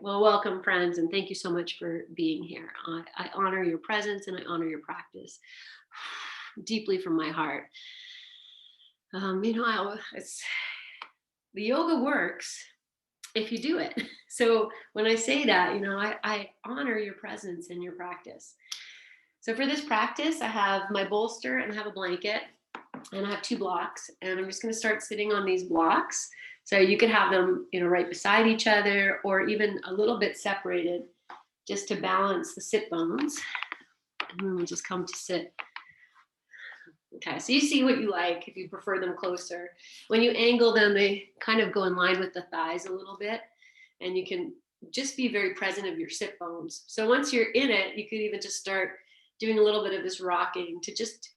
Well, welcome, friends, and thank you so much for being here. I honor your presence and I honor your practice deeply from my heart. The yoga works if you do it. So when I say that, I honor your presence and your practice. So for this practice, I have my bolster and I have a blanket and I have 2 blocks, and I'm just going to start sitting on these blocks. So you could have them, right beside each other or even a little bit separated just to balance the sit bones. And then we'll just come to sit. Okay, so you see what you like if you prefer them closer. When you angle them, they kind of go in line with the thighs a little bit, and you can just be very present of your sit bones. So once you're in it, you could even just start doing a little bit of this rocking to just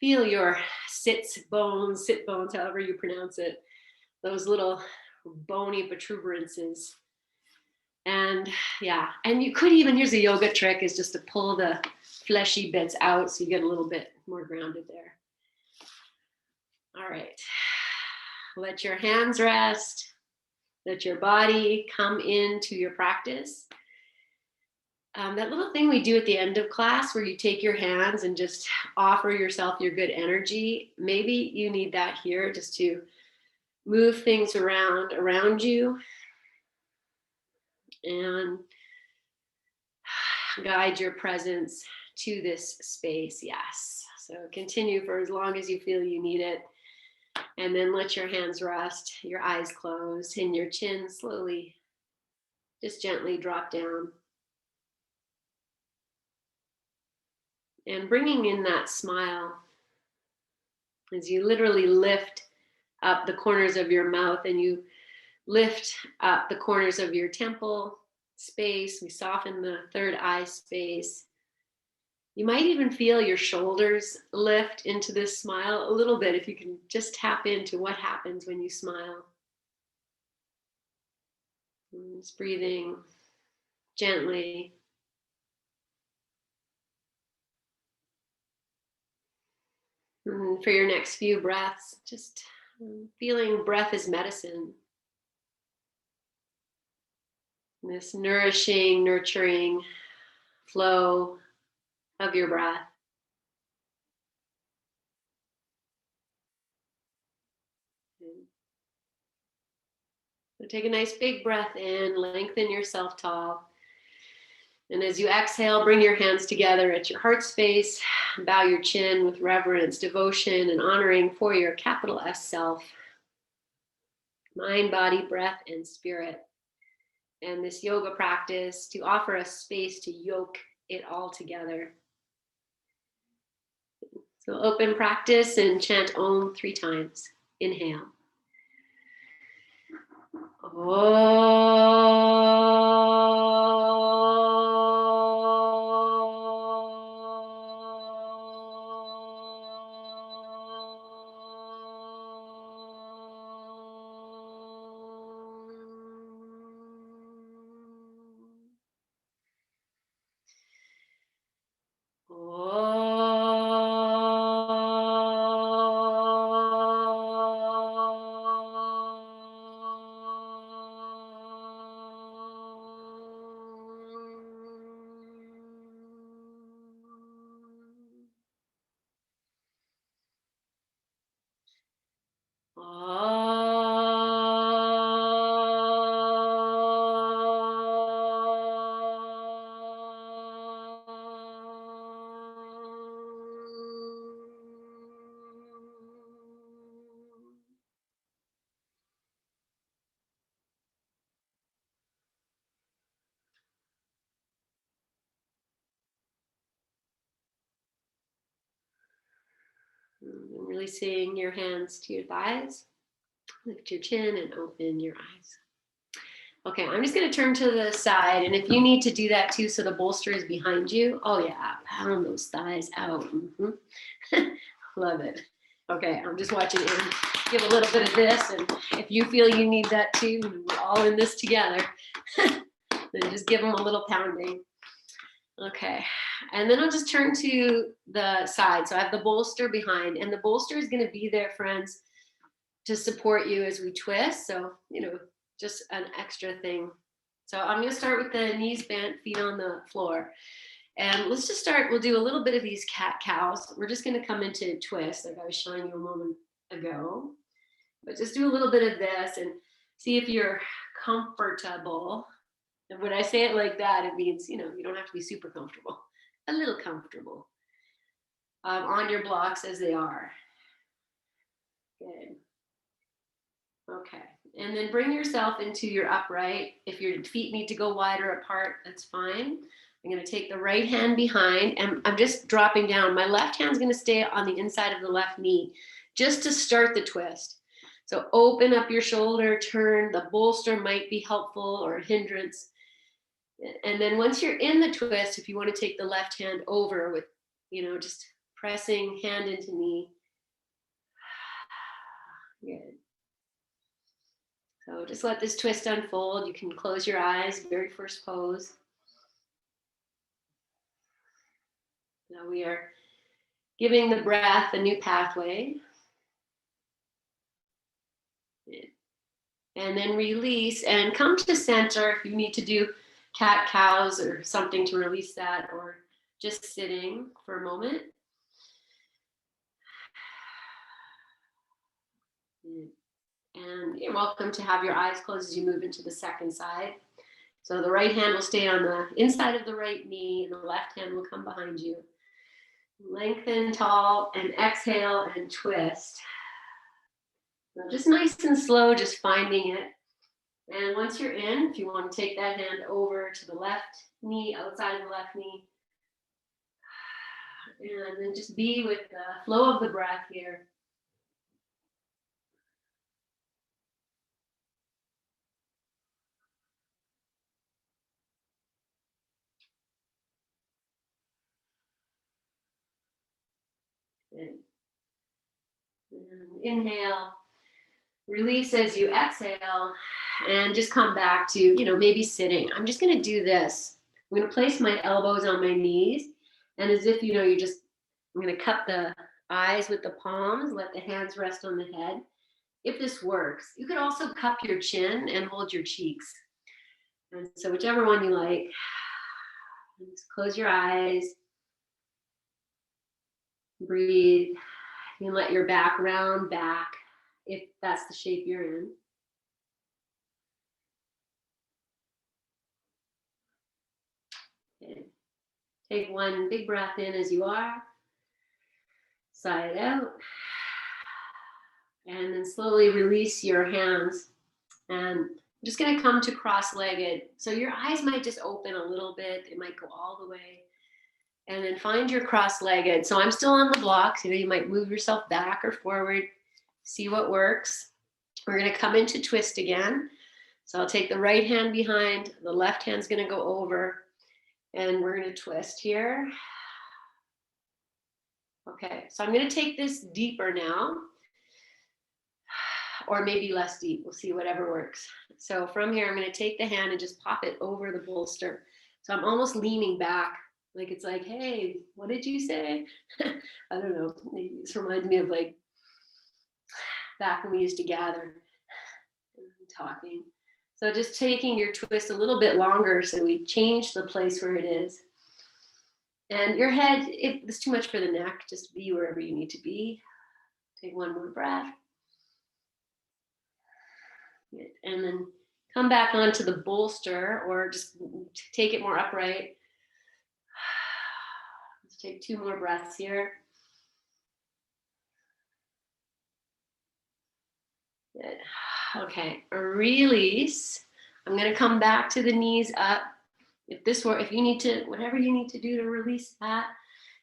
feel your sit bones, however you pronounce it, those little bony protuberances. And yeah, and you could even, here's a yoga trick, is just to pull the fleshy bits out so you get a little bit more grounded there. All right, let your hands rest, let your body come into your practice. That little thing we do at the end of class where you take your hands and just offer yourself your good energy, maybe you need that here just to move things around you and guide your presence to this space. Yes. So continue for as long as you feel you need it. And then let your hands rest, your eyes closed, and your chin slowly, just gently drop down. And bringing in that smile as you literally lift up the corners of your mouth and you lift up the corners of your temple space. We soften the third eye space. You might even feel your shoulders lift into this smile a little bit if you can just tap into what happens when you smile. And just breathing gently. And for your next few breaths, just feeling breath is medicine. This nourishing, nurturing flow of your breath. So take a nice big breath in, lengthen yourself tall. And as you exhale, bring your hands together at your heart space, bow your chin with reverence, devotion, and honoring for your capital S self, mind, body, breath, and spirit. And this yoga practice to offer us space to yoke it all together. So open practice and chant Om 3 times. Inhale. Releasing your hands to your thighs. Lift your chin and open your eyes. Okay, I'm just going to turn to the side, and if you need to do that too, so the bolster is behind you. Oh yeah, pound those thighs out. Love it. Okay, I'm just watching you give a little bit of this, and if you feel you need that too, we're all in this together. Then just give them a little pounding. Okay, and then I'll just turn to the side. So I have the bolster behind, and the bolster is going to be there, friends, to support you as we twist. So, just an extra thing So I'm going to start with the knees bent, feet on the floor. And let's just start. We'll do a little bit of these cat cows. We're just going to come into twist like I was showing you a moment ago. But just do a little bit of this and see if you're comfortable. And when I say it like that, it means, you don't have to be super comfortable. A little comfortable on your blocks as they are. Good. Okay. And then bring yourself into your upright. If your feet need to go wider apart, that's fine. I'm going to take the right hand behind and I'm just dropping down. My left hand's going to stay on the inside of the left knee just to start the twist. So open up your shoulder, turn. The bolster might be helpful or a hindrance. And then once you're in the twist, if you want to take the left hand over with, just pressing hand into knee. Good. So just let this twist unfold. You can close your eyes, very first pose. Now we are giving the breath a new pathway. And then release and come to center if you need to do cat cows or something to release that, or just sitting for a moment. And you're welcome to have your eyes closed as you move into the second side. So the right hand will stay on the inside of the right knee and the left hand will come behind you. Lengthen tall and exhale and twist. So just nice and slow, just finding it. And once you're in, if you want to take that hand over to the left knee, outside of the left knee, and then just be with the flow of the breath here. And inhale, release as you exhale, and just come back to, maybe sitting. I'm just going to do this. I'm going to place my elbows on my knees, and as if, I'm going to cup the eyes with the palms, let the hands rest on the head. If this works, you could also cup your chin and hold your cheeks. And so whichever one you like, just close your eyes, breathe, and let your back round back if that's the shape you're in. Okay. Take one big breath in as you are, sigh it out, and then slowly release your hands. And I'm just going to come to cross-legged. So your eyes might just open a little bit. It might go all the way. And then find your cross-legged. So I'm still on the blocks. You might move yourself back or forward. See what works. We're going to come into twist again. So I'll take the right hand behind. The left hand's going to go over. And we're going to twist here. Okay, so I'm going to take this deeper now. Or maybe less deep. We'll see, whatever works. So from here, I'm going to take the hand and just pop it over the bolster. So I'm almost leaning back. Like it's like, hey, what did you say? I don't know. This reminds me of like back when we used to gather and talking. So just taking your twist a little bit longer so we change the place where it is. And your head, if it's too much for the neck, just be wherever you need to be. Take one more breath. And then come back onto the bolster or just take it more upright. Let's take 2 more breaths here. Good. Okay, release. I'm going to come back to the knees up. If you need to, whatever you need to do to release that,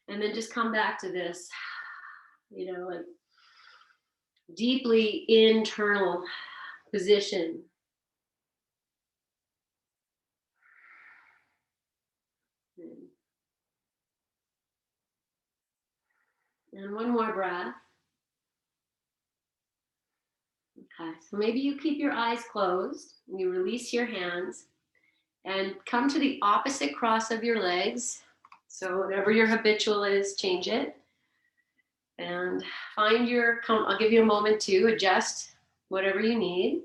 and then just come back to this, like deeply internal position. And one more breath. Okay, so maybe you keep your eyes closed and you release your hands and come to the opposite cross of your legs. So whatever your habitual is, change it. And I'll give you a moment to adjust whatever you need.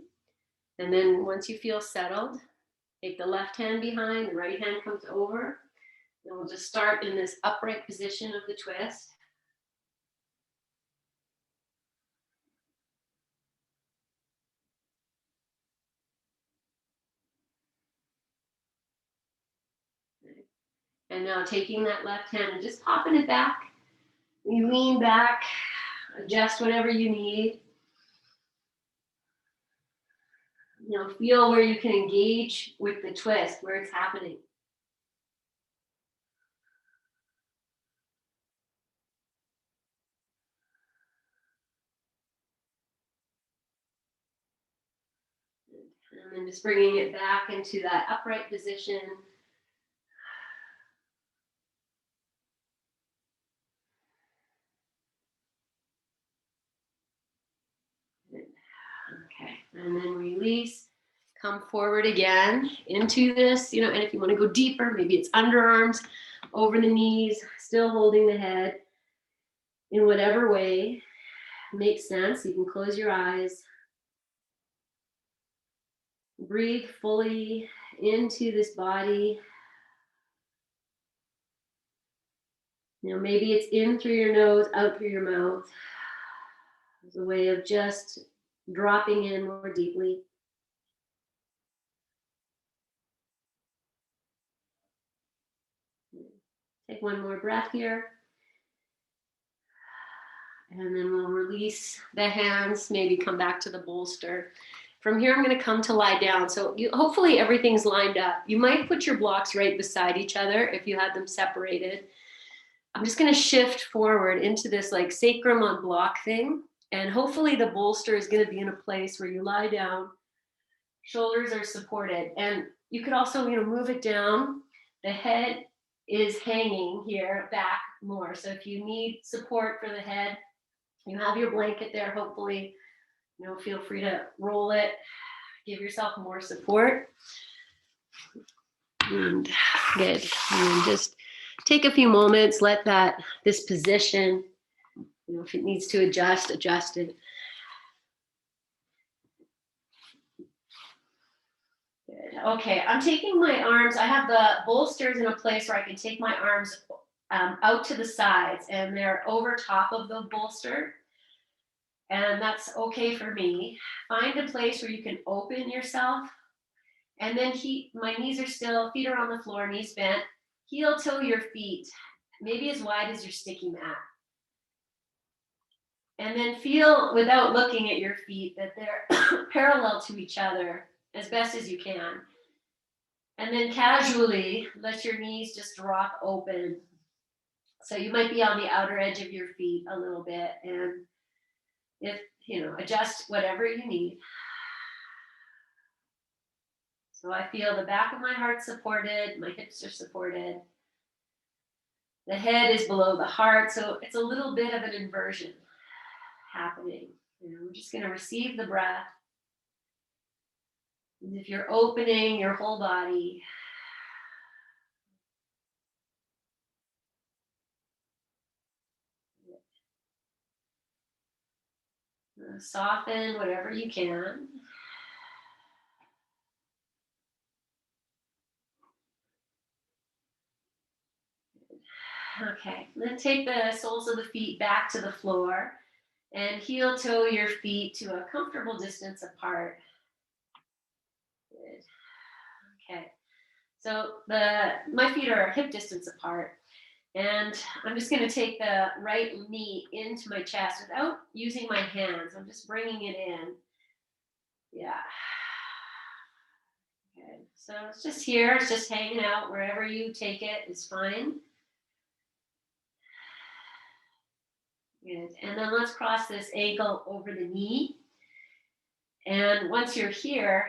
And then once you feel settled, Take the left hand behind, the right hand comes over. And we'll just start in this upright position of the twist. And now taking that left hand and just popping it back. You lean back, adjust whatever you need. You know, feel where you can engage with the twist, where it's happening. And then just bringing it back into that upright position. Okay, and then release. Come forward again into this, you know, and if you want to go deeper, maybe it's underarms, over the knees, still holding the head in whatever way makes sense. You can close your eyes. Breathe fully into this body. You know, maybe it's in through your nose, out through your mouth. As a way of just dropping in more deeply. Take one more breath here. And then we'll release the hands, maybe come back to the bolster. From here, I'm going to come to lie down. So hopefully everything's lined up. You might put your blocks right beside each other if you had them separated. I'm just going to shift forward into this like sacrum on block thing. And hopefully the bolster is going to be in a place where you lie down, shoulders are supported. And you could also, you know, move it down. The head is hanging here back more. So if you need support for the head, you have your blanket there, hopefully, you know, feel free to roll it, give yourself more support. And good. And just take a few moments, let this position, you know, if it needs to adjust it. Good. Okay, I'm taking my arms, I have the bolsters in a place where I can take my arms out to the sides, and they're over top of the bolster. And that's okay for me. Find a place where you can open yourself. And then my knees are still, feet are on the floor, knees bent. Heel toe your feet, maybe as wide as your sticky mat. And then feel, without looking at your feet, that they're parallel to each other as best as you can. And then casually let your knees just drop open. So you might be on the outer edge of your feet a little bit. And if, you know, adjust whatever you need. So I feel the back of my heart supported, my hips are supported. The head is below the heart, so it's a little bit of an inversion happening. You know, we're just going to receive the breath. And if you're opening your whole body, soften whatever you can. Okay, then take the soles of the feet back to the floor and heel toe your feet to a comfortable distance apart. Good. Okay, so my feet are hip distance apart. And I'm just going to take the right knee into my chest without using my hands. I'm just bringing it in. Yeah. Okay. So it's just here. It's just hanging out. Wherever you take it is fine. Good. And then let's cross this ankle over the knee. And once you're here,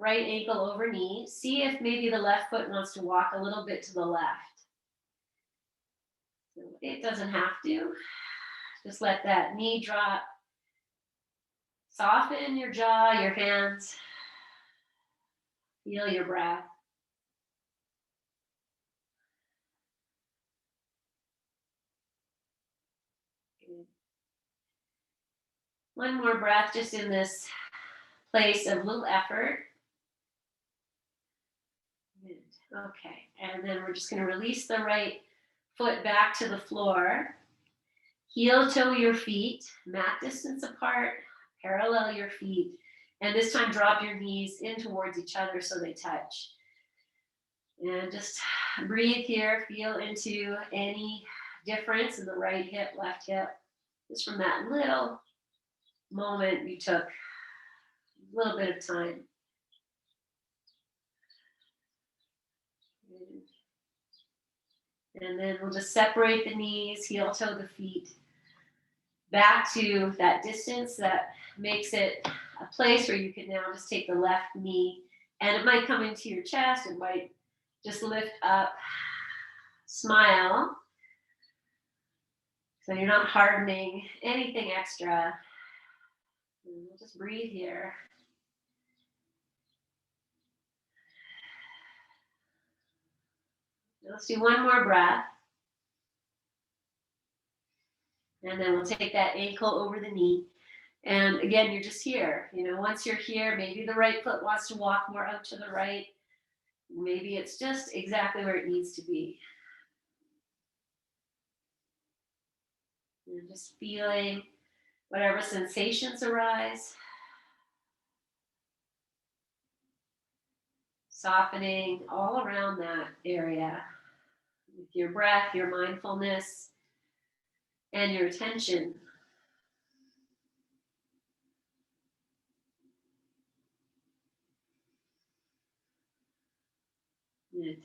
right ankle over knee, see if maybe the left foot wants to walk a little bit to the left. So it doesn't have to. Just let that knee drop. Soften your jaw, your hands. Feel your breath. Good. One more breath just in this place of little effort. Okay, and then we're just going to release the right foot back to the floor. Heel toe your feet, mat distance apart, parallel your feet, and this time drop your knees in towards each other so they touch. And just breathe here, feel into any difference in the right hip, left hip, just from that little moment you took, a little bit of time. And then we'll just separate the knees, heel toe the feet, back to that distance that makes it a place where you can now just take the left knee, and it might come into your chest, it might just lift up, smile. So you're not hardening anything extra. And we'll just breathe here. Let's do one more breath. And then we'll take that ankle over the knee. And again, you're just here. You know, once you're here, maybe the right foot wants to walk more out to the right. Maybe it's just exactly where it needs to be. And just feeling whatever sensations arise. Softening all around that area with your breath, your mindfulness, and your attention. Good.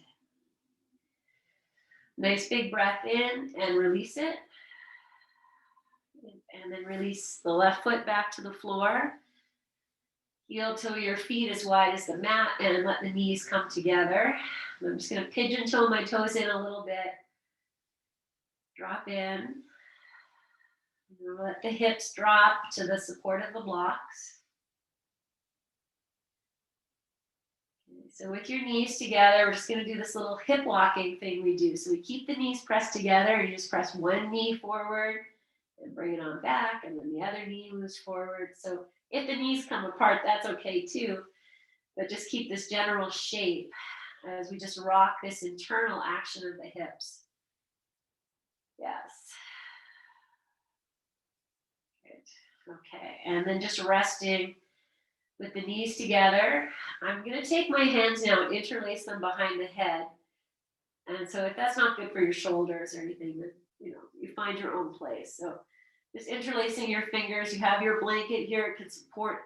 Nice big breath in and release it. And then release the left foot back to the floor. Heel toe your feet as wide as the mat and let the knees come together. I'm just going to pigeon toe my toes in a little bit. Drop in. Let the hips drop to the support of the blocks. Okay, so with your knees together, we're just going to do this little hip walking thing we do. So we keep the knees pressed together, and you just press one knee forward and bring it on back, and then the other knee moves forward. So if the knees come apart, that's okay too, but just keep this general shape as we just rock this internal action of the hips. Yes. Good. Okay, and then just resting with the knees together. I'm going to take my hands now and interlace them behind the head. And so if that's not good for your shoulders or anything, then you find your own place. So just interlacing your fingers. You have your blanket here. It can support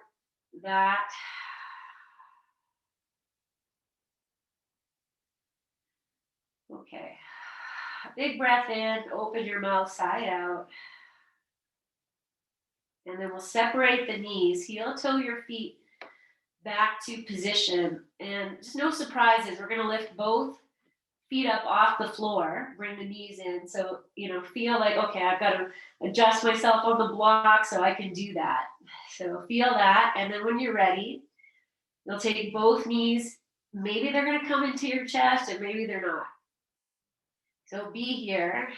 that. Okay. Big breath in. Open your mouth side out. And then we'll separate the knees. Heel toe your feet back to position. And just no surprises. We're going to lift both feet up off the floor, bring the knees in. So, feel like, okay, I've got to adjust myself on the block so I can do that. So feel that. And then when you're ready, you'll take both knees. Maybe they're going to come into your chest and maybe they're not. So be here.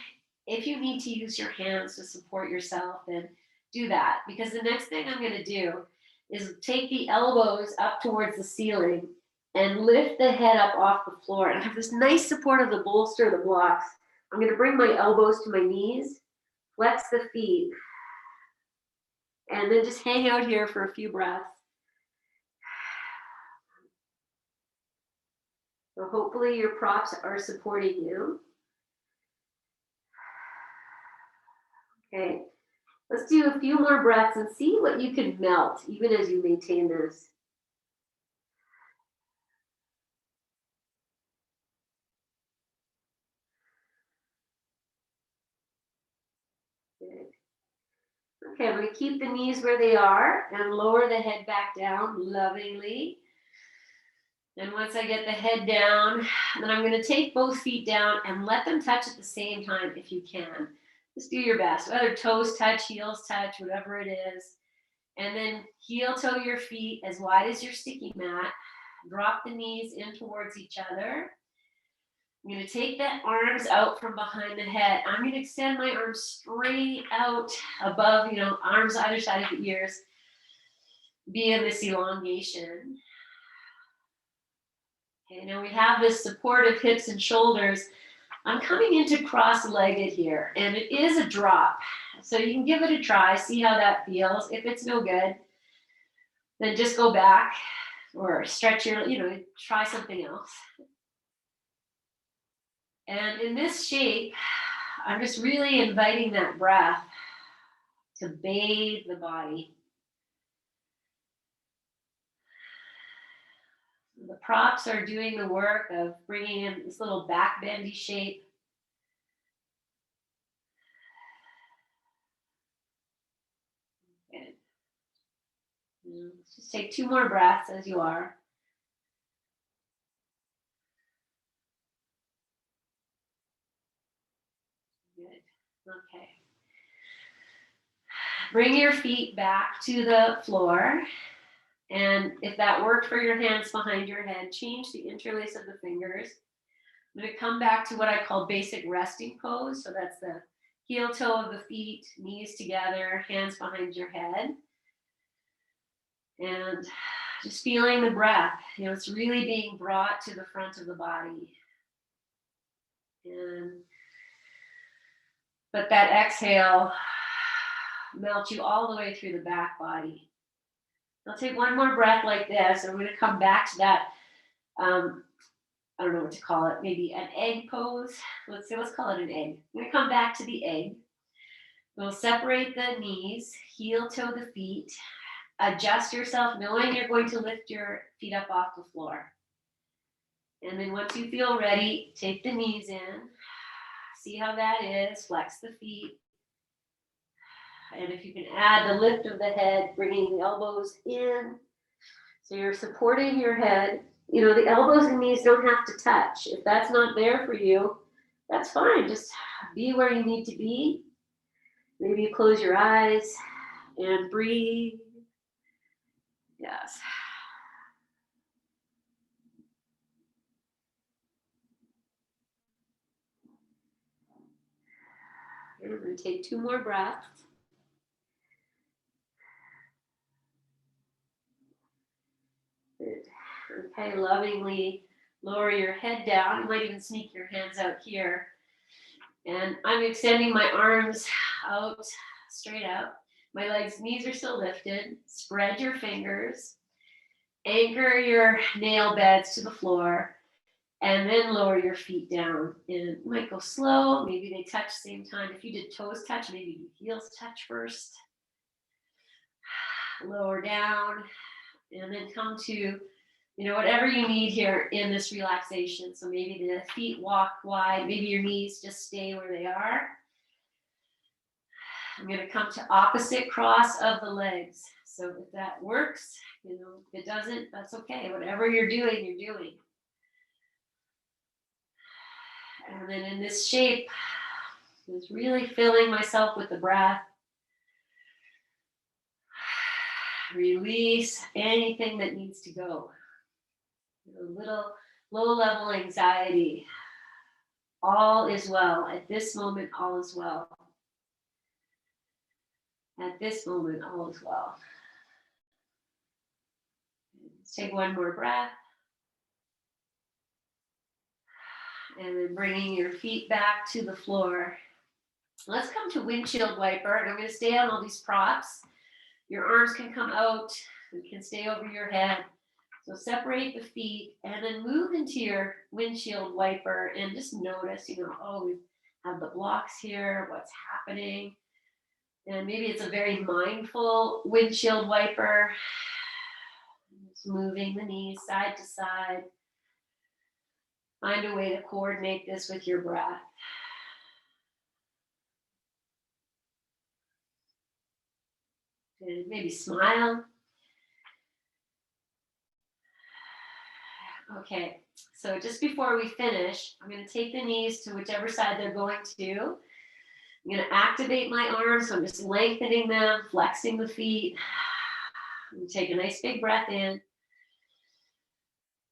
If you need to use your hands to support yourself, then do that. Because the next thing I'm going to do is take the elbows up towards the ceiling and lift the head up off the floor. And I have this nice support of the bolster, the blocks. I'm going to bring my elbows to my knees, flex the feet, and then just hang out here for a few breaths. So hopefully your props are supporting you. Okay, let's do a few more breaths and see what you can melt even as you maintain this. Okay, I'm going to keep the knees where they are and lower the head back down lovingly. And once I get the head down, then I'm going to take both feet down and let them touch at the same time if you can. Just do your best, whether toes touch, heels touch, whatever it is. And then heel toe your feet as wide as your sticky mat. Drop the knees in towards each other. I'm going to take the arms out from behind the head. I'm going to extend my arms straight out above, arms either side of the ears. Be in this elongation. Okay, now we have this supportive hips and shoulders. I'm coming into cross-legged here, and it is a drop. So you can give it a try, see how that feels. If it's no good, then just go back or stretch your, try something else. And in this shape, I'm just really inviting that breath to bathe the body. The props are doing the work of bringing in this little back bendy shape. Good. Let's just take 2 more breaths as you are. Good. Okay. Bring your feet back to the floor. And if that worked for your hands behind your head, change the interlace of the fingers. I'm going to come back to what I call basic resting pose. So that's the heel toe of the feet, knees together, hands behind your head. And just feeling the breath. It's really being brought to the front of the body. And let that exhale melt you all the way through the back body. I'll take 1 more breath like this, and we're going to come back to that, I don't know what to call it, maybe an egg pose. Let's call it an egg. We're going to come back to the egg. We'll separate the knees, heel toe the feet, adjust yourself, knowing you're going to lift your feet up off the floor. And then once you feel ready, take the knees in, see how that is, flex the feet. And if you can add the lift of the head, bringing the elbows in. So you're supporting your head. The elbows and knees don't have to touch. If that's not there for you, that's fine. Just be where you need to be. Maybe you close your eyes and breathe. Yes. Okay, we're going to take 2 more breaths. Good. Okay, lovingly lower your head down. You might even sneak your hands out here. And I'm extending my arms out, straight out. My legs, knees are still lifted. Spread your fingers. Anchor your nail beds to the floor. And then lower your feet down. And you might go slow. Maybe they touch same time. If you did toes touch, maybe do heels touch first. Lower down. And then come to whatever you need here in this relaxation. So maybe the feet walk wide, maybe your knees just stay where they are. I'm going to come to opposite cross of the legs. So if that works, if it doesn't, that's okay. Whatever you're doing, you're doing. And then in this shape, just really filling myself with the breath. Release anything that needs to go. A little low-level anxiety. All is well. At this moment, all is well. At this moment, all is well. Let's take 1 more breath. And then bringing your feet back to the floor. Let's come to windshield wiper. And I'm going to stay on all these props. Your arms can come out. It can stay over your head. So separate the feet and then move into your windshield wiper and just notice, we have the blocks here, what's happening. And maybe it's a very mindful windshield wiper. Just moving the knees side to side. Find a way to coordinate this with your breath. And maybe smile. Okay, so just before we finish, I'm going to take the knees to whichever side they're going to. I'm going to activate my arms, so I'm just lengthening them, flexing the feet. I'm going to take a nice big breath in.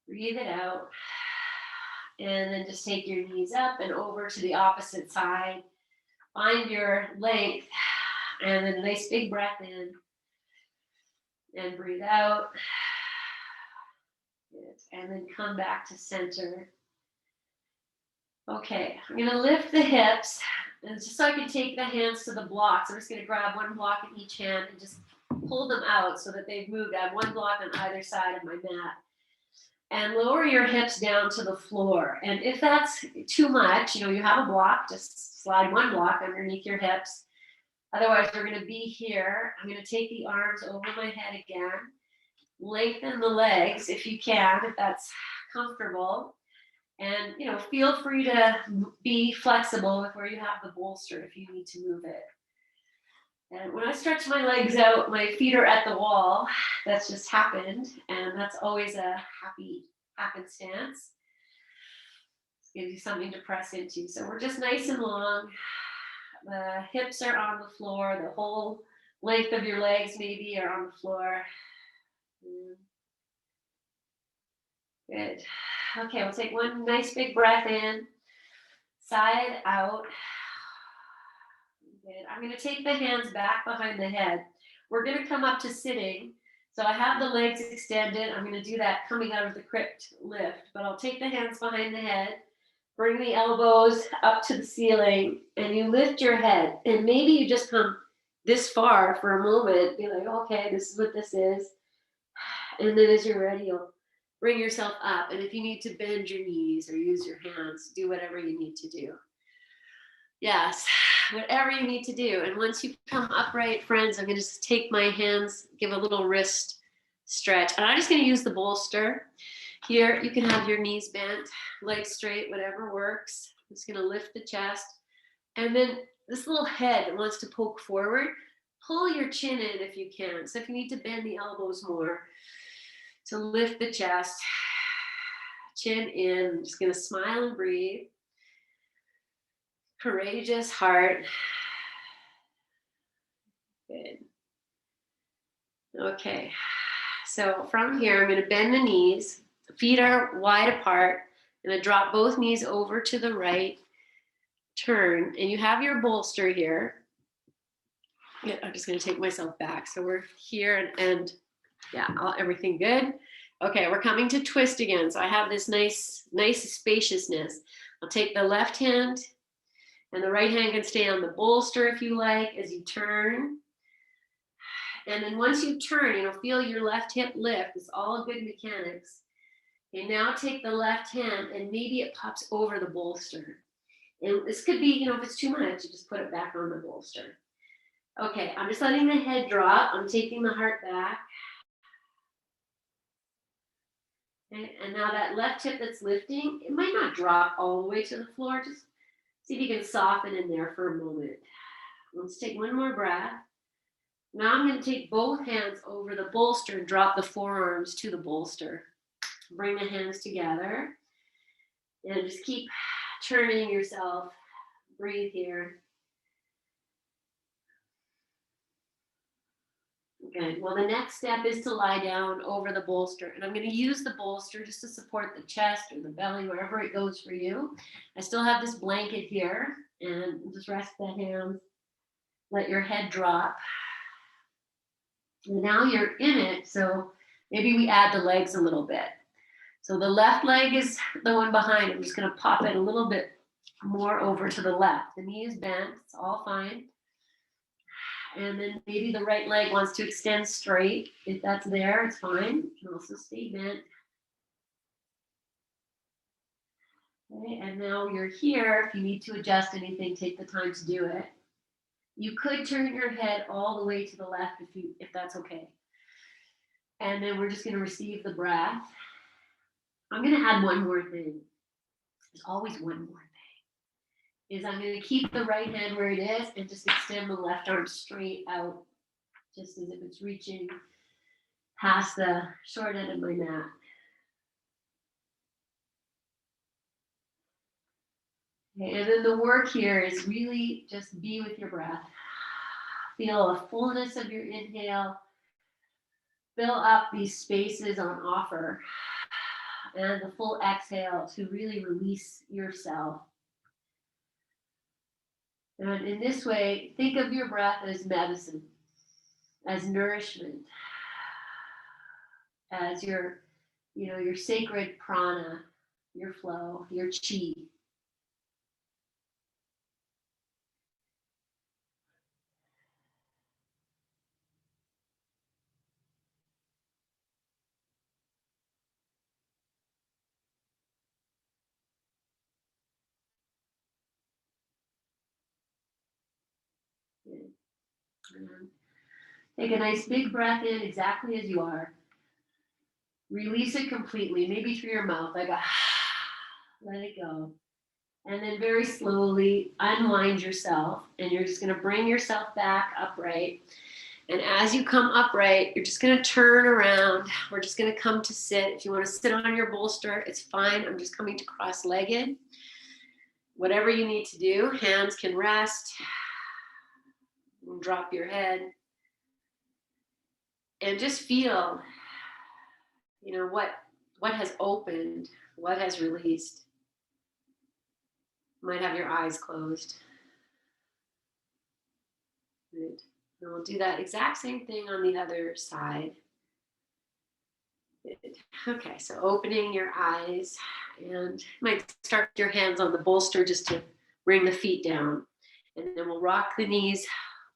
Breathe it out. And then just take your knees up and over to the opposite side. Find your length. And then a nice big breath in. And breathe out. Good. And then come back to center. Okay, I'm gonna lift the hips, and just so I can take the hands to the blocks, I'm just gonna grab one block in each hand and just pull them out so that they've moved. I have one block on either side of my mat. And lower your hips down to the floor. And if that's too much, you have a block, just slide one block underneath your hips. Otherwise, we're gonna be here. I'm gonna take the arms over my head again. Lengthen the legs if you can, if that's comfortable. And feel free to be flexible with where you have the bolster if you need to move it. And when I stretch my legs out, my feet are at the wall. That's just happened, and that's always a happy happenstance. Gives you something to press into. So we're just nice and long. The hips are on the floor. The whole length of your legs maybe are on the floor. Good. Okay, we'll take one nice big breath in, side out. Good. I'm going to take the hands back behind the head. We're going to come up to sitting. So I have the legs extended. I'm going to do that coming out of the crypt lift, but I'll take the hands behind the head, bring the elbows up to the ceiling, and you lift your head. And maybe you just come this far for a moment, be like, okay, this is what this is. And then as you're ready, you'll bring yourself up. And if you need to bend your knees or use your hands, do whatever you need to do. Yes, whatever you need to do. And once you come upright, friends, I'm going to just take my hands, give a little wrist stretch. And I'm just going to use the bolster. Here, you can have your knees bent, legs straight, whatever works. I'm just going to lift the chest. And then this little head that wants to poke forward, pull your chin in if you can. So if you need to bend the elbows more, to lift the chest, chin in. I'm just going to smile and breathe. Courageous heart. Good. Okay. So from here, I'm going to bend the knees. Feet are wide apart. I'm going to drop both knees over to the right. Turn. And you have your bolster here. Yeah, I'm just going to take myself back. So we're here and yeah, everything good. Okay, we're coming to twist again. So I have this nice spaciousness. I'll take the left hand and the right hand can stay on the bolster if you like as you turn. And then once you turn, feel your left hip lift. It's all good mechanics. Okay, now take the left hand and maybe it pops over the bolster. And this could be, if it's too much, you just put it back on the bolster. Okay, I'm just letting the head drop. I'm taking the heart back. Okay, and now that left hip that's lifting, it might not drop all the way to the floor. Just see if you can soften in there for a moment. Let's take one more breath. Now I'm going to take both hands over the bolster and drop the forearms to the bolster. Bring the hands together. And just keep turning yourself. Breathe here. Good. Well, the next step is to lie down over the bolster. And I'm going to use the bolster just to support the chest or the belly, wherever it goes for you. I still have this blanket here. And just rest the hands. Let your head drop. And now you're in it. So maybe we add the legs a little bit. So the left leg is the one behind. I'm just going to pop it a little bit more over to the left. The knee is bent. It's all fine. And then maybe the right leg wants to extend straight. If that's there, it's fine. You can also stay bent. Okay, and now you're here. If you need to adjust anything, take the time to do it. You could turn your head all the way to the left if that's okay. And then we're just going to receive the breath. I'm going to add one more thing. There's always one more thing. I'm going to keep the right hand where it is and just extend the left arm straight out, just as if it's reaching past the short end of my mat. Okay, and then the work here is really just be with your breath. Feel a fullness of your inhale. Fill up these spaces on offer. And the full exhale to really release yourself. And in this way, think of your breath as medicine, as nourishment, as your your sacred prana, your flow, your chi. Take a nice big breath in exactly as you are. Release it completely, maybe through your mouth, like a let it go. And then very slowly unwind yourself, and you're just going to bring yourself back upright. And as you come upright, you're just going to turn around. We're just going to come to sit. If you want to sit on your bolster, it's fine. I'm just coming to cross-legged. Whatever you need to do, hands can rest. Drop your head. And just feel, what has opened, what has released. You might have your eyes closed. Good. And we'll do that exact same thing on the other side. Good. Okay, so opening your eyes, and you might start your hands on the bolster just to bring the feet down. And then we'll rock the knees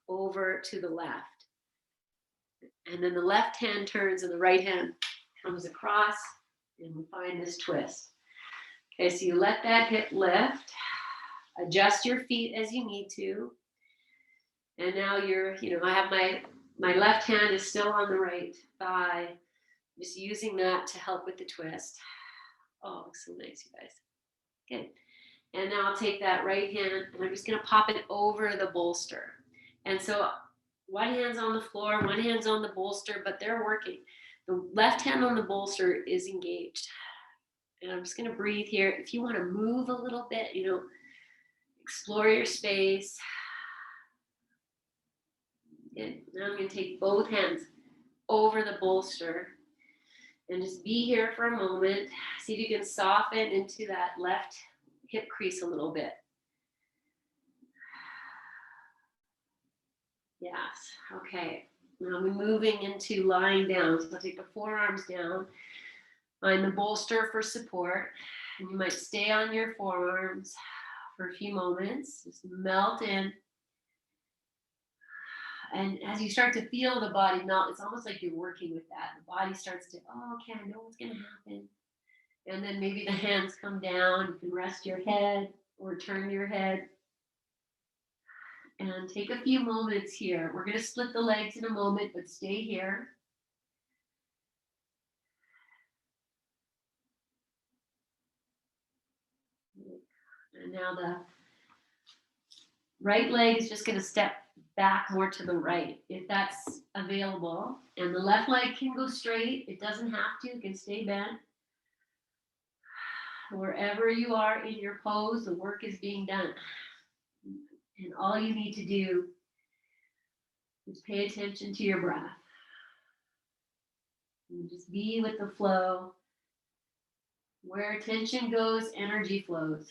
over to the left. And then the left hand turns and the right hand comes across, and we'll find this twist. Okay, so you let that hip lift, adjust your feet as you need to. And now I have my left hand is still on the right thigh, just using that to help with the twist. Oh, looks so nice, you guys. Good. And now I'll take that right hand and I'm just gonna pop it over the bolster. And so one hand's on the floor, one hand's on the bolster, but they're working. The left hand on the bolster is engaged. And I'm just gonna breathe here. If you wanna move a little bit, explore your space. Good. Now I'm gonna take both hands over the bolster and just be here for a moment. See if you can soften into that left hip crease a little bit. Yes, okay. Now we're moving into lying down. So I'll take the forearms down, find the bolster for support, and you might stay on your forearms for a few moments. Just melt in. And as you start to feel the body melt, it's almost like you're working with that. The body starts to, okay, I know what's going to happen. And then maybe the hands come down. You can rest your head or turn your head. And take a few moments here. We're going to split the legs in a moment, but stay here. And now the right leg is just going to step back more to the right, if that's available. And the left leg can go straight. It doesn't have to. It can stay bent. Wherever you are in your pose, the work is being done. And all you need to do is pay attention to your breath. And just be with the flow. Where attention goes, energy flows.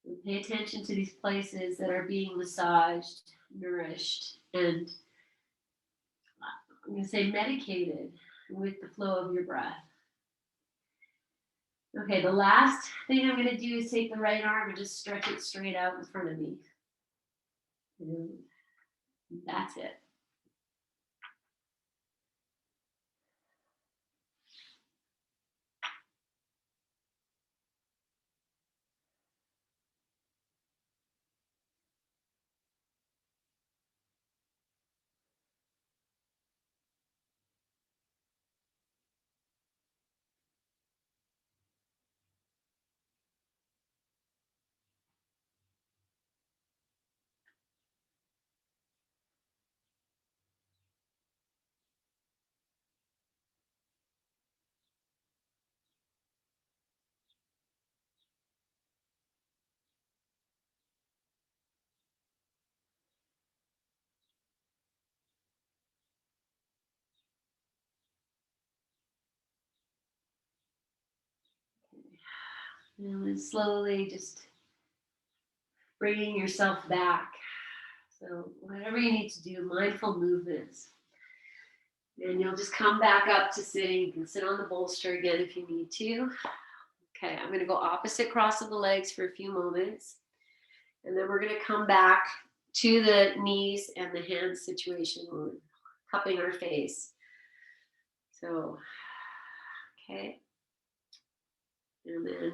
And pay attention to these places that are being massaged, nourished, and I'm going to say medicated with the flow of your breath. Okay, the last thing I'm going to do is take the right arm and just stretch it straight out in front of me. And that's it. And then slowly just bringing yourself back. So whatever you need to do, mindful movements. And you'll just come back up to sitting. You can sit on the bolster again if you need to. Okay, I'm going to go opposite cross of the legs for a few moments. And then we're going to come back to the knees and the hands situation. We're cupping our face. So, okay. And then,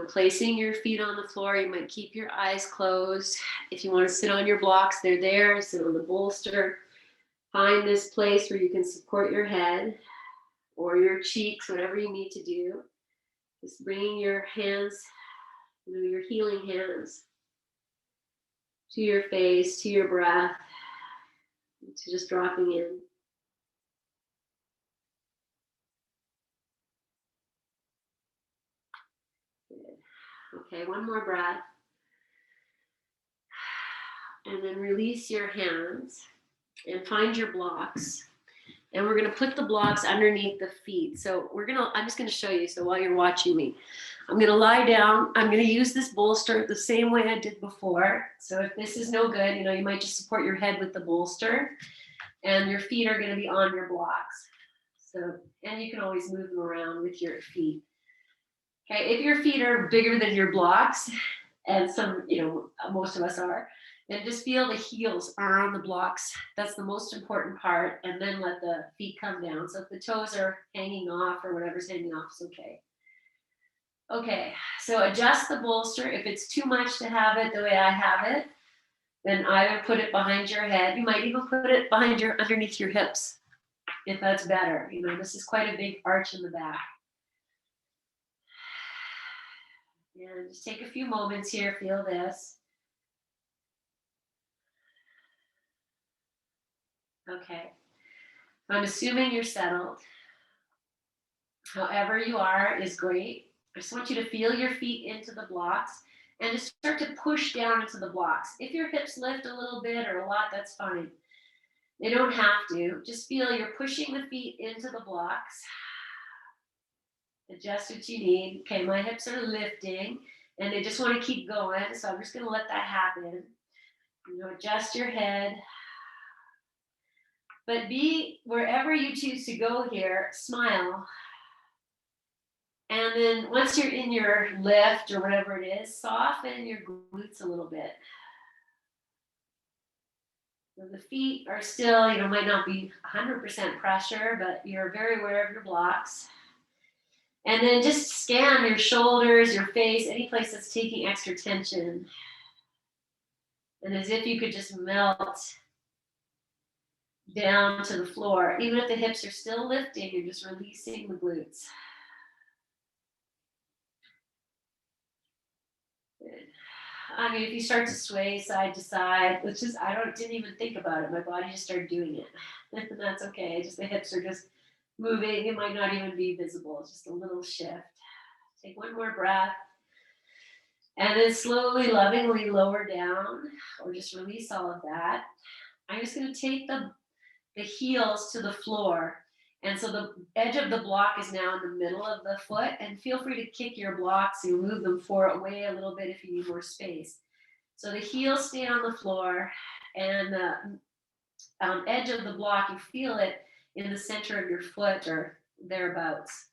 placing your feet on the floor. You might keep your eyes closed. If you want to sit on your blocks, they're there. Sit on the bolster. Find this place where you can support your head or your cheeks, whatever you need to do. Just bringing your hands, your healing hands, to your face, to your breath, to just dropping in. Good. Okay, one more breath. And then release your hands and find your blocks. And we're going to put the blocks underneath the feet. So I'm just going to show you. So while you're watching me, I'm going to lie down. I'm going to use this bolster the same way I did before. So if this is no good, you might just support your head with the bolster and your feet are going to be on your blocks. So, and you can always move them around with your feet. Okay, if your feet are bigger than your blocks, and some, most of us are, and just feel the heels are on the blocks. That's the most important part. And then let the feet come down. So if the toes are hanging off or whatever's hanging off is okay. Okay, so adjust the bolster. If it's too much to have it the way I have it, then either put it behind your head. You might even put it underneath your hips, if that's better. This is quite a big arch in the back. And just take a few moments here, feel this. Okay, I'm assuming you're settled. However you are is great. I just want you to feel your feet into the blocks and just start to push down into the blocks. If your hips lift a little bit or a lot, that's fine. They don't have to. Just feel you're pushing the feet into the blocks. Adjust what you need. Okay, my hips are lifting and they just want to keep going. So I'm just going to let that happen. Adjust your head. But be wherever you choose to go here, smile. And then once you're in your lift or whatever it is, soften your glutes a little bit. So the feet are still, might not be 100% pressure, but you're very aware of your blocks. And then just scan your shoulders, your face, any place that's taking extra tension. And as if you could just melt down to the floor. Even if the hips are still lifting, you're just releasing the glutes. Good. If you start to sway side to side, didn't even think about it. My body just started doing it. And that's okay. Just the hips are just moving. It might not even be visible. It's just a little shift. Take one more breath. And then slowly, lovingly lower down or just release all of that. I'm just going to take the heels to the floor. And so the edge of the block is now in the middle of the foot, and feel free to kick your blocks and move them away a little bit if you need more space. So the heels stay on the floor and the edge of the block, you feel it in the center of your foot or thereabouts.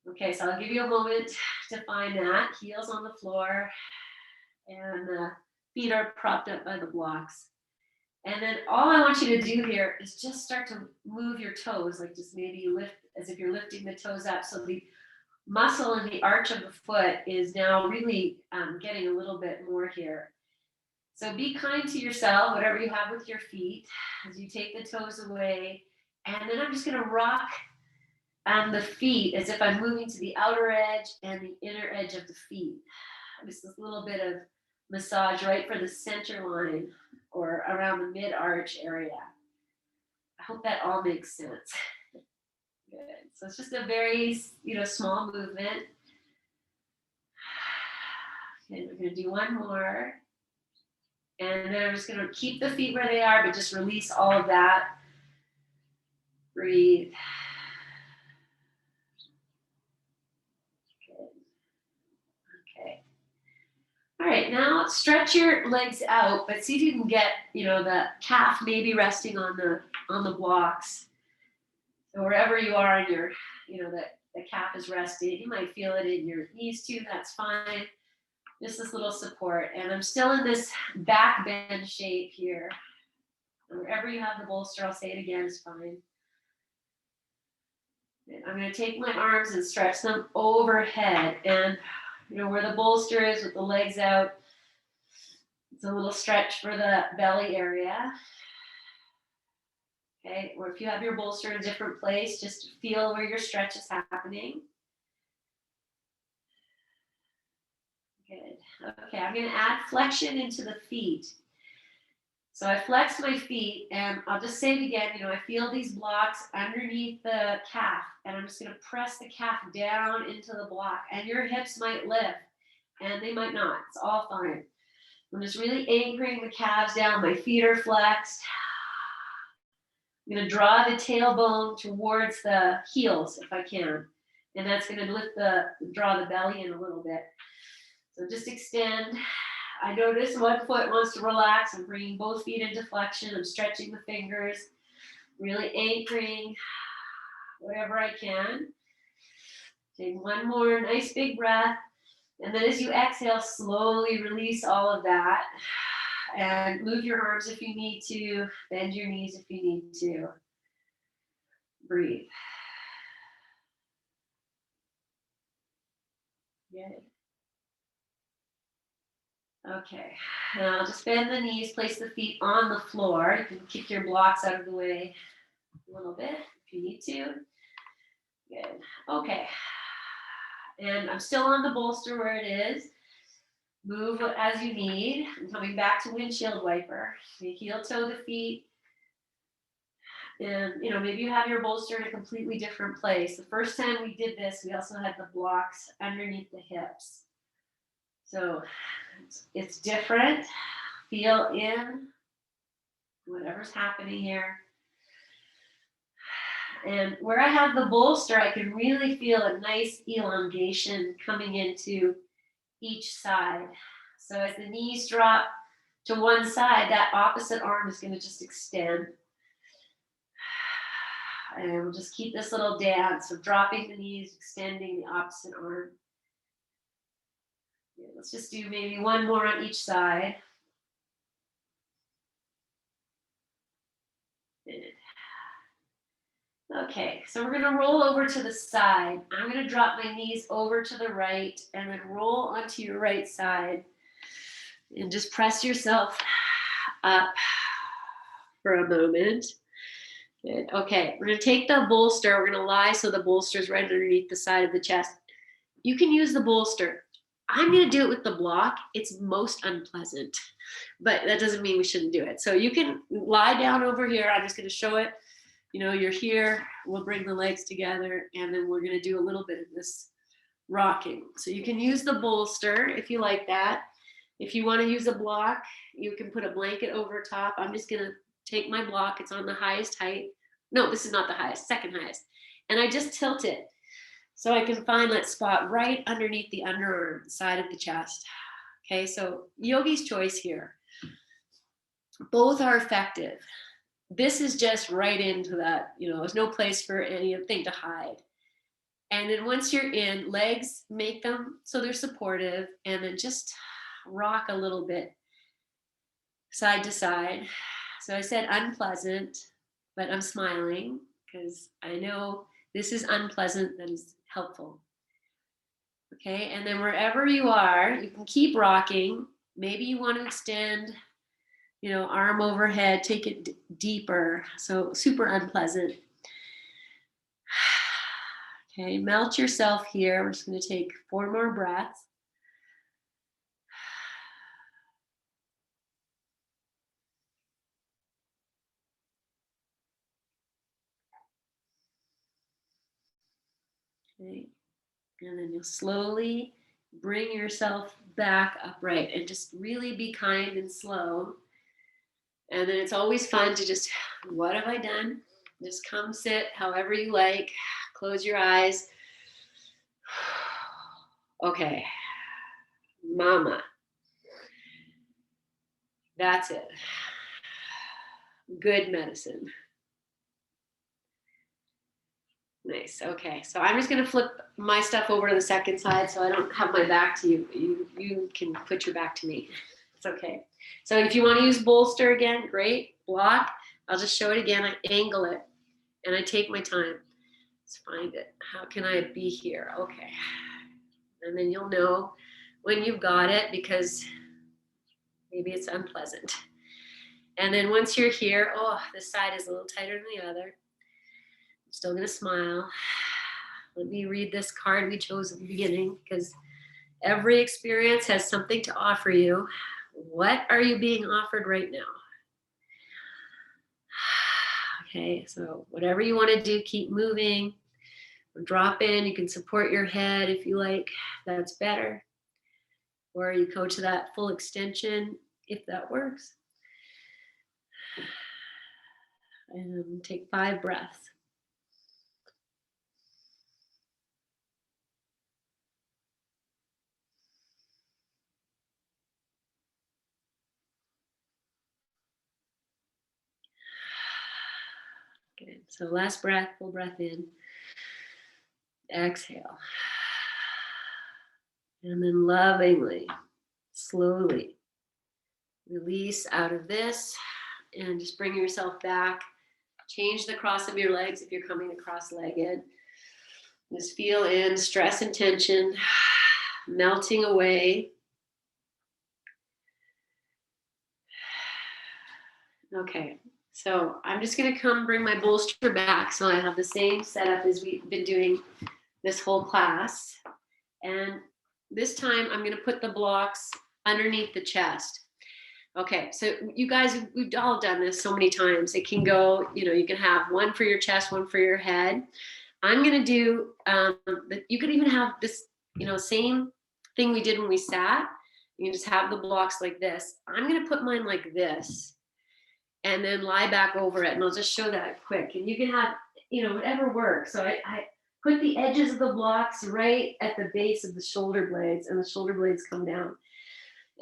Okay, so I'll give you a moment to find that. Heels on the floor and the feet are propped up by the blocks. And then all I want you to do here is just start to move your toes, like just maybe you lift as if you're lifting the toes up. So the muscle in the arch of the foot is now really getting a little bit more here. So be kind to yourself, whatever you have with your feet, as you take the toes away. And then I'm just going to rock the feet as if I'm moving to the outer edge and the inner edge of the feet. Just this little bit of massage right for the center line or around the mid-arch area. I hope that all makes sense. Good. So it's just a very, small movement. Okay, we're going to do one more. And then I'm just going to keep the feet where they are, but just release all of that. Breathe. Good. Okay. All right, now stretch your legs out, but see if you can get, the calf maybe resting on on the blocks. So wherever you are in your, the calf is rested, you might feel it in your knees too, that's fine. Just this little support. And I'm still in this back bend shape here. Wherever you have the bolster, I'll say it again, is fine. And I'm going to take my arms and stretch them overhead. And, where the bolster is with the legs out, it's a little stretch for the belly area. Okay, or if you have your bolster in a different place, just feel where your stretch is happening. Good. Okay, I'm going to add flexion into the feet. So I flex my feet, and I'll just say it again, I feel these blocks underneath the calf, and I'm just going to press the calf down into the block, and your hips might lift, and they might not. It's all fine. I'm just really anchoring the calves down. My feet are flexed. I'm going to draw the tailbone towards the heels if I can, and that's going to draw the belly in a little bit. So just extend. I notice one foot wants to relax. I'm bringing both feet into flexion. I'm stretching the fingers, really anchoring whatever I can. Take one more nice big breath. And then as you exhale, slowly release all of that. And move your arms if you need to. Bend your knees if you need to. Breathe. Good. Okay, now I'll just bend the knees, place the feet on the floor. You can kick your blocks out of the way a little bit if you need to. Good. Okay, and I'm still on the bolster where it is. Move as you need. I'm coming back to windshield wiper. You heel toe the feet. And, maybe you have your bolster in a completely different place. The first time we did this, we also had the blocks underneath the hips. So it's different. Feel in whatever's happening here. And where I have the bolster, I can really feel a nice elongation coming into each side. So as the knees drop to one side, that opposite arm is going to just extend. And we'll just keep this little dance of dropping the knees, extending the opposite arm. Yeah, let's just do maybe one more on each side. Okay, so we're going to roll over to the side. I'm going to drop my knees over to the right and then roll onto your right side. And just press yourself up for a moment. Good. Okay, we're going to take the bolster. We're going to lie so the bolster is right underneath the side of the chest. You can use the bolster. I'm going to do it with the block. It's most unpleasant, but that doesn't mean we shouldn't do it. So you can lie down over here. I'm just going to show it. You're here. We'll bring the legs together, and then we're going to do a little bit of this rocking. So you can use the bolster if you like that. If you want to use a block, you can put a blanket over top. I'm just going to take my block. It's on the highest height. No, this is not the highest, second highest. And I just tilt it so I can find that spot right underneath the underarm side of the chest. Okay, so yogi's choice here. Both are effective. This is just right into that, there's no place for anything to hide. And then once you're in, legs, make them so they're supportive, and then just rock a little bit side to side. So I said unpleasant, but I'm smiling because I know this is unpleasant that is helpful. Okay, and then wherever you are, you can keep rocking. Maybe you want to extend, arm overhead, take it deeper. So super unpleasant. Okay, melt yourself here. We're just going to take 4 more breaths. Okay, and then you'll slowly bring yourself back upright and just really be kind and slow. And then it's always fun to just, what have I done? Just come sit however you like. Close your eyes. Okay, mama. That's it. Good medicine. Nice. Okay. So I'm just going to flip my stuff over to the second side so I don't have my back to you. You can put your back to me. It's okay. So if you want to use Bolster again, great. Block. I'll just show it again. I angle it and I take my time. Let's find it. How can I be here? Okay. And then you'll know when you've got it because maybe it's unpleasant. And then once you're here, oh, this side is a little tighter than the other. I'm still going to smile. Let me read this card we chose at the beginning because every experience has something to offer you. What are you being offered right now? Okay, so whatever you want to do, keep moving. Or drop in. You can support your head if you like. That's better. Or you go to that full extension if that works. And take 5 breaths. Good. So last breath, full breath in. Exhale. And then lovingly, slowly release out of this and just bring yourself back. Change the cross of your legs if you're coming cross-legged. Just feel in stress and tension melting away. Okay, so I'm just going to come bring my bolster back so I have the same setup as we've been doing this whole class. And this time I'm going to put the blocks underneath the chest. Okay, so you guys, we've all done this so many times. It can go, you can have one for your chest, one for your head. I'm going to do, you could even have this, same thing we did when we sat. You can just have the blocks like this. I'm going to put mine like this and then lie back over it. And I'll just show that quick. And you can have, whatever works. So I put the edges of the blocks right at the base of the shoulder blades, and the shoulder blades come down.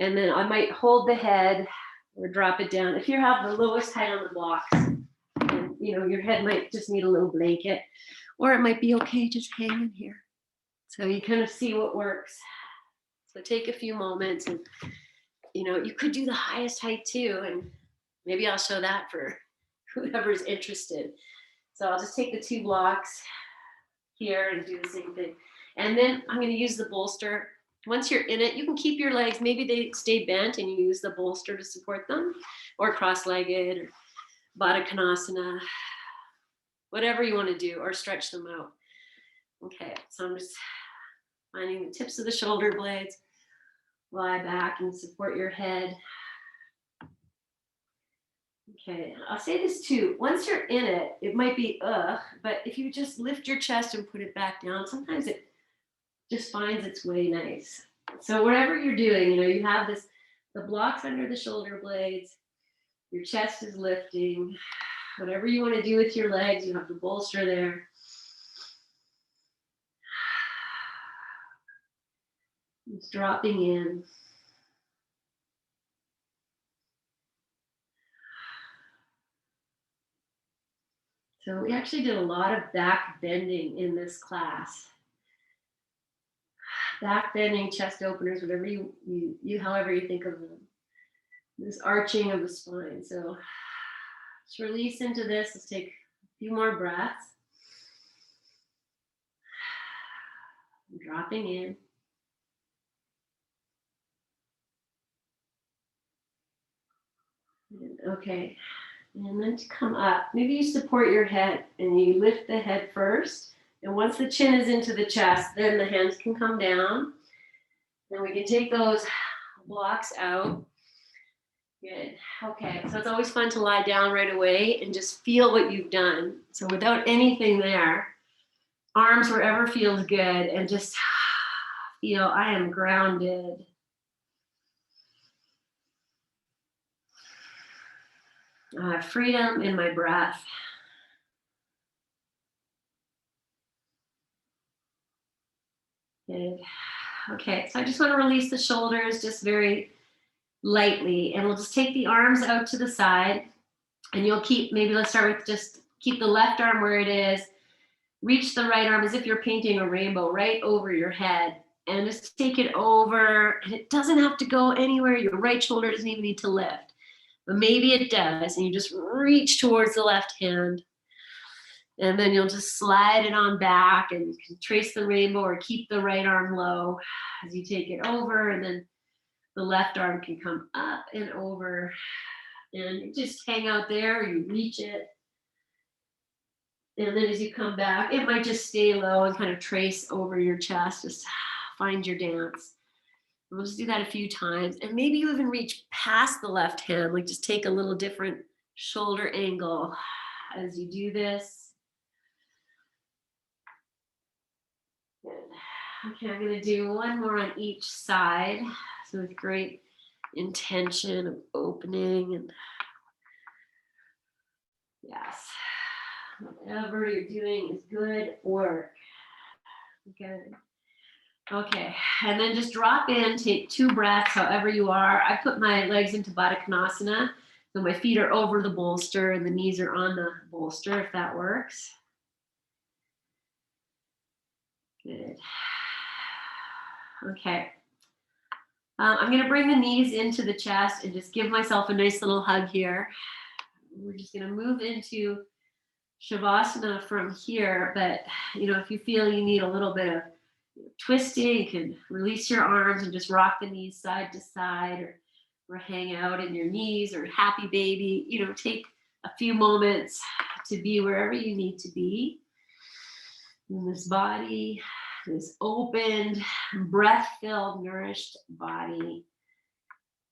And then I might hold the head or drop it down. If you have the lowest height on the blocks, and your head might just need a little blanket, or it might be okay just hanging here. So you kind of see what works. So take a few moments, and you could do the highest height too, and maybe I'll show that for whoever's interested. So I'll just take the 2 blocks here and do the same thing. And then I'm going to use the bolster. Once you're in it, you can keep your legs, maybe they stay bent and you use the bolster to support them, or cross-legged, or Baddha Konasana, whatever you want to do, or stretch them out. Okay, so I'm just finding the tips of the shoulder blades, lie back and support your head. Okay, I'll say this too. Once you're in it, it might be but if you just lift your chest and put it back down, sometimes it just finds its way nice. So whatever you're doing, you have the blocks under the shoulder blades, your chest is lifting. Whatever you want to do with your legs, you have the bolster there. It's dropping in. So we actually did a lot of back bending in this class. Back bending, chest openers, whatever you however you think of them. This arching of the spine. So just release into this. Let's take a few more breaths. Dropping in. Okay, and then to come up, maybe you support your head and you lift the head first. And once the chin is into the chest, then the hands can come down. Then we can take those blocks out. Good. Okay, so it's always fun to lie down right away and just feel what you've done. So without anything there, arms wherever feels good, and just feel I am grounded. Freedom in my breath. Good. Okay, so I just want to release the shoulders just very lightly, and we'll just take the arms out to the side, and you'll keep, maybe let's start with just keep the left arm where it is, reach the right arm as if you're painting a rainbow right over your head, and just take it over. And it doesn't have to go anywhere. Your right shoulder doesn't even need to lift, but maybe it does. And you just reach towards the left hand, and then you'll just slide it on back, and you can trace the rainbow or keep the right arm low as you take it over, and then the left arm can come up and over, and you just hang out there, you reach it. And then as you come back, it might just stay low and kind of trace over your chest. Just find your dance. We'll just do that a few times. And maybe you even reach past the left hand, like just take a little different shoulder angle as you do this. Good. Okay, I'm going to do one more on each side. So with great intention of opening and yes. Whatever you're doing is good work. Good. Okay, and then just drop in, take 2 breaths, however you are. I put my legs into Baddha Konasana, so my feet are over the bolster and the knees are on the bolster, if that works. Good. Okay. I'm going to bring the knees into the chest and just give myself a nice little hug here. We're just going to move into Shavasana from here, but if you feel you need a little bit of twisting, you can release your arms and just rock the knees side to side, or hang out in your knees, or happy baby. Take a few moments to be wherever you need to be in this body, this opened, breath-filled, nourished body.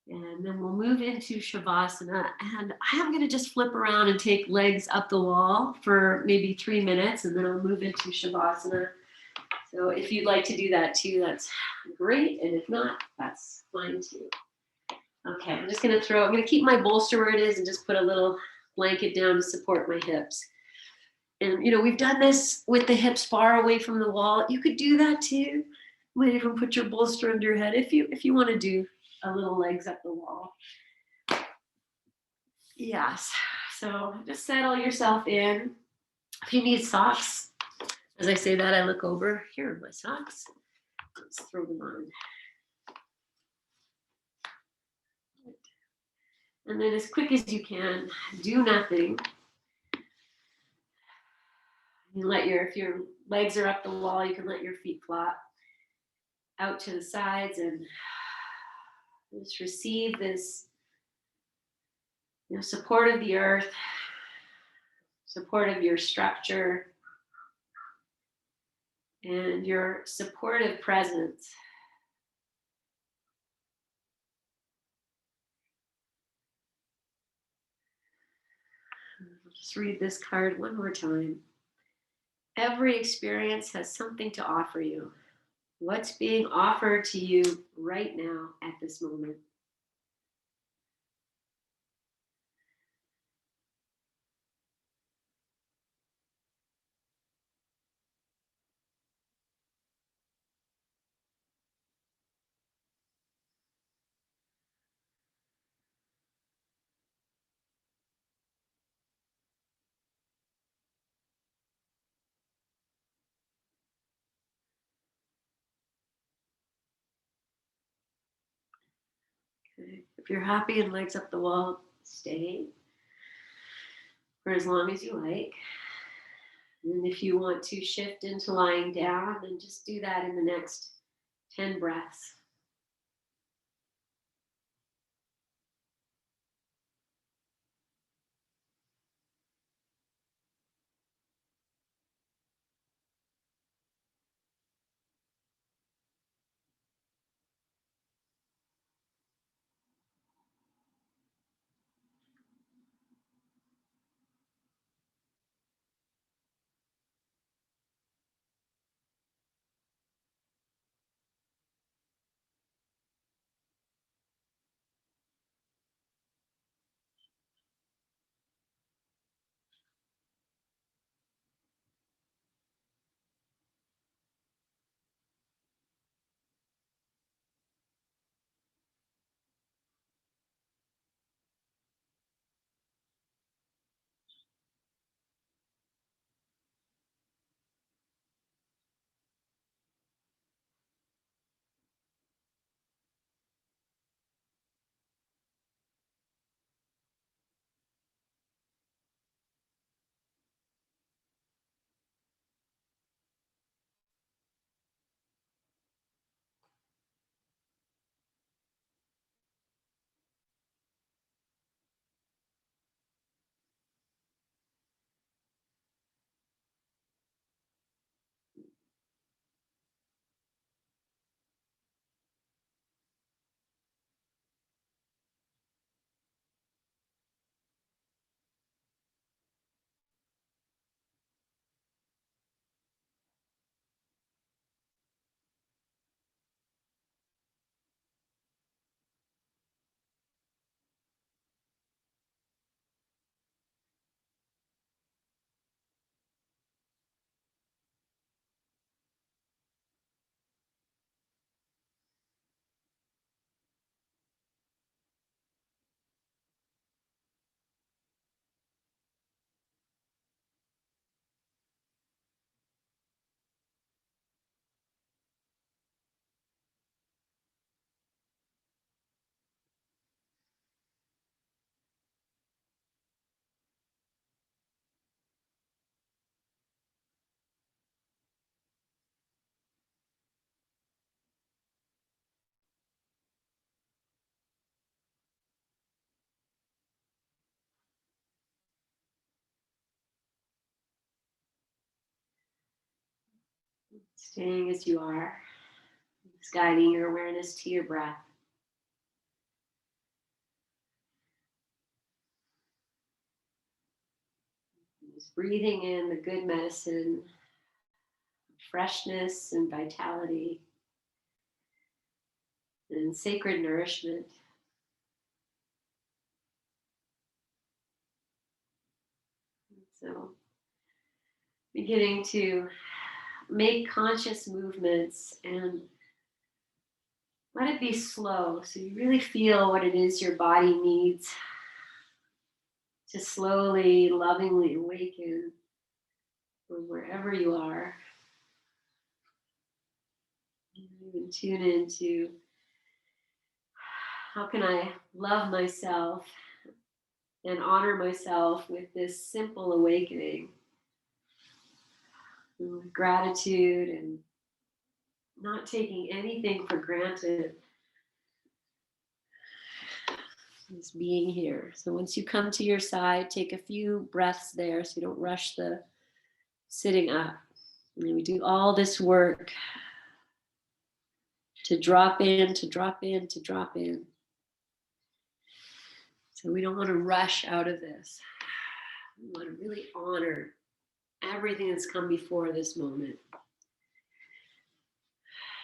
And then we'll move into Shavasana. And I am going to just flip around and take legs up the wall for maybe 3 minutes, and then I'll move into Shavasana. So if you'd like to do that too, that's great. And if not, that's fine too. Okay, I'm going to keep my bolster where it is and just put a little blanket down to support my hips. And, we've done this with the hips far away from the wall. You could do that too. You might even put your bolster under your head if you want to do a little legs up the wall. Yes. So just settle yourself in. If you need socks, as I say that, I look over. Here are my socks. Let's throw them on. And then as quick as you can, do nothing. If your legs are up the wall, you can let your feet flop out to the sides and just receive this support of the earth, support of your structure, and your supportive presence. I'll just read this card one more time. Every experience has something to offer you. What's being offered to you right now at this moment? Okay. If you're happy and legs up the wall, stay for as long as you like. And if you want to shift into lying down, then just do that in the next 10 breaths. Staying as you are, just guiding your awareness to your breath. Just breathing in the good medicine, freshness and vitality, and sacred nourishment. So, beginning to make conscious movements and let it be slow so you really feel what it is your body needs to slowly, lovingly awaken from wherever you are. You can tune into how can I love myself and honor myself with this simple awakening, with gratitude and not taking anything for granted. Just being here. So once you come to your side, take a few breaths there so you don't rush the sitting up. And we do all this work to drop in, to drop in, to drop in. So we don't want to rush out of this. We want to really honor everything that's come before this moment.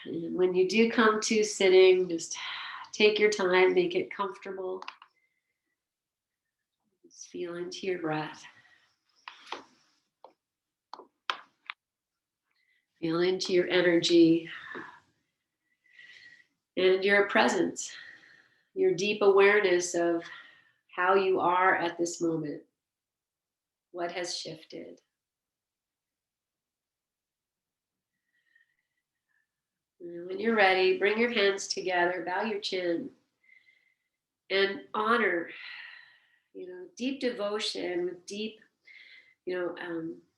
And when you do come to sitting, just take your time, make it comfortable. Just feel into your breath. Feel into your energy and your presence, your deep awareness of how you are at this moment, what has shifted. And when you're ready, bring your hands together, bow your chin, and honor, deep devotion with deep,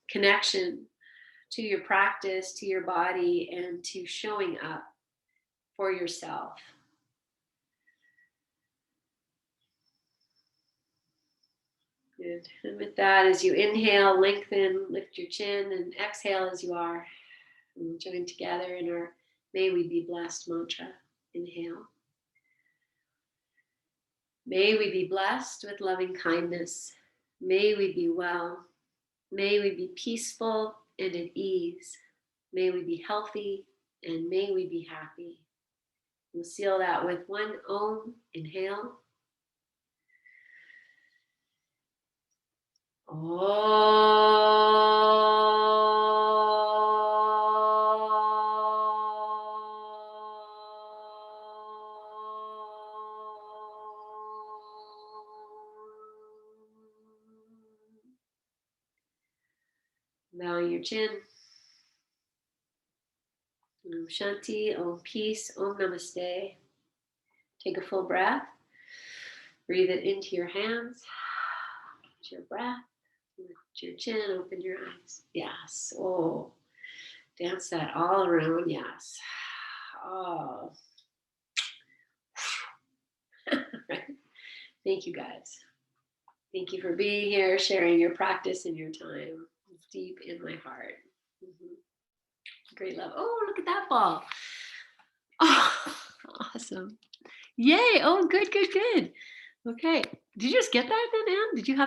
connection to your practice, to your body, and to showing up for yourself. Good. And with that, as you inhale, lengthen, lift your chin, and exhale as you are. And we'll join together in our May We Be Blessed mantra. Inhale. May we be blessed with loving kindness. May we be well. May we be peaceful and at ease. May we be healthy and may we be happy. We'll seal that with one Om. Inhale. Bowing your chin. Om Shanti, Om Peace, Om Namaste. Take a full breath. Breathe it into your hands. With your breath. Lift your chin, open your eyes. Yes. Oh, dance that all around. Yes. Oh. Right. Thank you guys. Thank you for being here, sharing your practice and your time. It's deep in my heart. Great love. Oh, look at that ball. Oh, awesome. Yay. Oh, good, good, good. Okay. Did you just get that then, Anne? Did you have